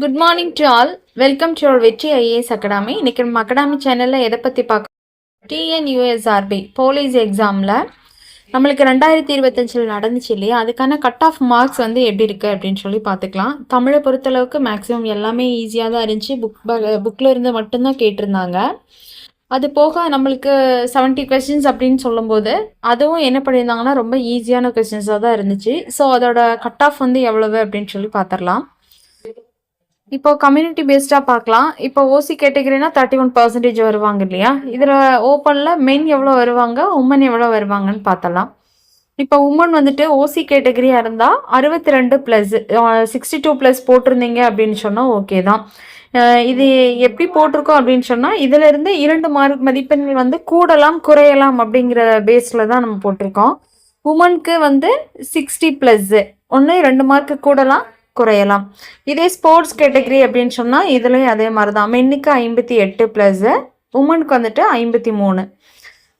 Good morning to all. Welcome to our Vetri IAS academy. இன்னைக்கு நம்ம academy சேனலில் எதை பற்றி பார்க்க டிஎன்யூஎஸ்ஆர்பி போலீஸ் எக்ஸாமில் நம்மளுக்கு 2025 நடந்துச்சு இல்லையா, அதுக்கான கட் ஆஃப் மார்க்ஸ் வந்து எப்படி இருக்குது அப்படின்னு சொல்லி பார்த்துக்கலாம். தமிழை பொறுத்தளவுக்கு மேக்ஸிமம் எல்லாமே ஈஸியாக தான் இருந்துச்சு. புக்கில் இருந்து மட்டும்தான் கேட்டிருந்தாங்க. அது போக நம்மளுக்கு 70 கொஸ்டின்ஸ் அப்படின்னு சொல்லும்போது அதுவும் என்ன பண்ணியிருந்தாங்கன்னா ரொம்ப ஈஸியான கொஸ்டின்ஸாக தான் இருந்துச்சு. ஸோ அதோட கட் ஆஃப் வந்து எவ்வளவு அப்படின்னு சொல்லி பார்த்துடலாம். இப்போ கம்யூனிட்டி பேஸ்டாக பார்க்கலாம். இப்போ ஓசி கேட்டகரினா 31% வருவாங்க இல்லையா. இதில் ஓப்பனில் மென் எவ்வளோ வருவாங்க, உமன் எவ்வளோ வருவாங்கன்னு பார்த்தலாம். இப்போ உமன் வந்துட்டு ஓசி கேட்டகரியாக இருந்தால் 62+, 62+ போட்டிருந்தீங்க அப்படின்னு சொன்னால் ஓகே தான். இது எப்படி போட்டிருக்கோம் அப்படின்னு சொன்னால் இதிலிருந்து 2 மார்க் மதிப்பெண்கள் வந்து கூடலாம் குறையலாம் அப்படிங்கிற பேஸில் தான் நம்ம போட்டிருக்கோம். உமனுக்கு வந்து 60+, 1-2 மார்க்கு கூடலாம் குறையலாம். இதே ஸ்போர்ட்ஸ் கேட்டகரி அப்படின்னு சொன்னால் இதுலேயும் அதே மாதிரி தான். மென்னுக்கு 58+, உமனுக்கு வந்துட்டு 53.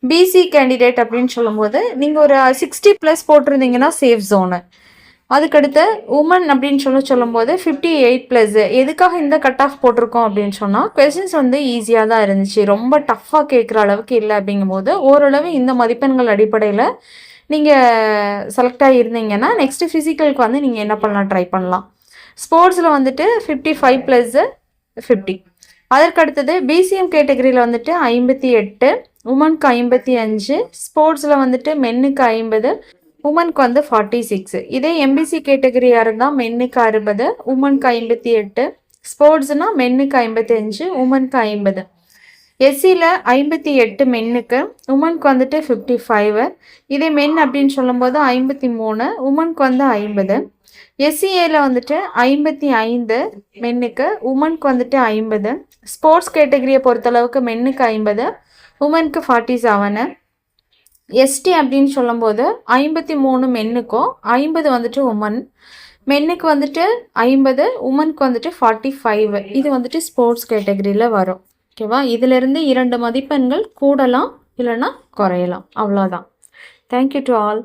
பிசி கேண்டிடேட் அப்படின்னு சொல்லும்போது நீங்கள் ஒரு 60+ போட்டிருந்தீங்கன்னா சேஃப் ஜோனு. அதுக்கடுத்து உமன் அப்படின்னு சொல்லும்போது 58+. எதுக்காக இந்த கட் ஆஃப் போட்டிருக்கோம் அப்படின்னு சொன்னால் கொஸ்டின்ஸ் வந்து ஈஸியாக தான் இருந்துச்சு, ரொம்ப டஃப்பாக கேட்குற அளவுக்கு இல்லை. அப்படிங்கும்போது ஓரளவு இந்த மதிப்பெண்கள் அடிப்படையில் நீங்கள் செலக்ட் ஆகியிருந்தீங்கன்னா நெக்ஸ்ட்டு ஃபிசிக்கலுக்கு வந்து நீங்கள் என்ன பண்ணலாம், ட்ரை பண்ணலாம். ஸ்போர்ட்ஸில் வந்துட்டு 55+, 50. அதற்கு அடுத்தது பிசிஎம் கேட்டகரியில் வந்துட்டு 58, உமனுக்கு 55. ஸ்போர்ட்ஸில் வந்துட்டு மென்னுக்கு 50, உமனுக்கு வந்து 46. இதே எம்பிசி கேட்டகரியாக இருந்தால் மென்னுக்கு 60, உமனுக்கு 58. ஸ்போர்ட்ஸ்னால் மென்னுக்கு 55, உமனுக்கு 50. எஸ்சியில் 58 மென்னுக்கு, உமனுக்கு வந்துட்டு 55. இதே மென் அப்படின்னு சொல்லும்போது 53, உமனுக்கு வந்து 50. எஸ்சிஏல வந்துட்டு 55 மென்னுக்கு, உமனுக்கு வந்துட்டு 50. ஸ்போர்ட்ஸ் கேட்டகரியை பொறுத்தளவுக்கு மென்னுக்கு 50, உமனுக்கு 47. எஸ்டி அப்படின்னு சொல்லும்போது 53 மென்னுக்கும் 50 வந்துட்டு உமன். மென்னுக்கு வந்துட்டு 50, உமனுக்கு வந்துட்டு 45. இது வந்துட்டு ஸ்போர்ட்ஸ் கேட்டகரியில் வரும். ஓகேவா. இதிலிருந்து 2 மதிப்பெண்கள் கூடலாம் இல்லைன்னா குறையலாம், அவ்வளோதான். Thank you to all.